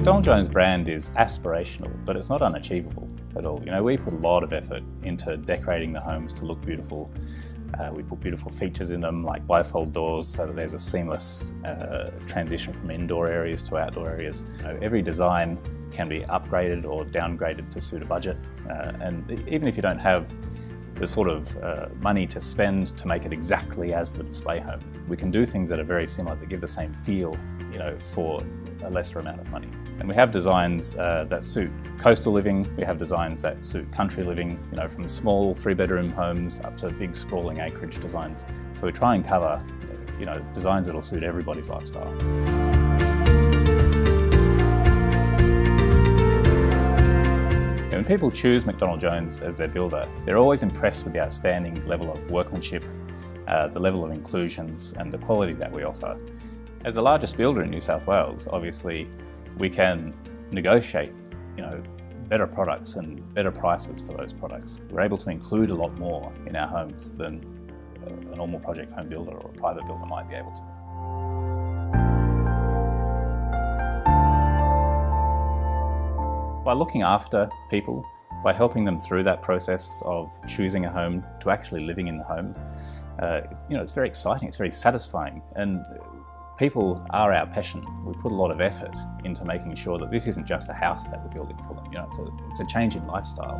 McDonald Jones brand is aspirational, but it's not unachievable at all. You know, we put a lot of effort into decorating the homes to look beautiful. We put beautiful features in them, like bifold doors, so that there's a seamless transition from indoor areas to outdoor areas. You know, every design can be upgraded or downgraded to suit a budget, and even if you don't have the sort of money to spend to make it exactly as the display home, we can do things that are very similar, that give the same feel, you know, for a lesser amount of money. And we have designs that suit coastal living, we have designs that suit country living, you know, from small 3-bedroom homes up to big sprawling acreage designs. So we try and cover, you know, designs that will suit everybody's lifestyle. When people choose McDonald Jones as their builder, they're always impressed with the outstanding level of workmanship, the level of inclusions and the quality that we offer. As the largest builder in New South Wales, obviously we can negotiate, you know, better products and better prices for those products. We're able to include a lot more in our homes than a normal project home builder or a private builder might be able to. By looking after people, by helping them through that process of choosing a home to actually living in the home, you know, it's very exciting, it's very satisfying, and people are our passion. We put a lot of effort into making sure that this isn't just a house that we're building for them. You know, it's a change in lifestyle.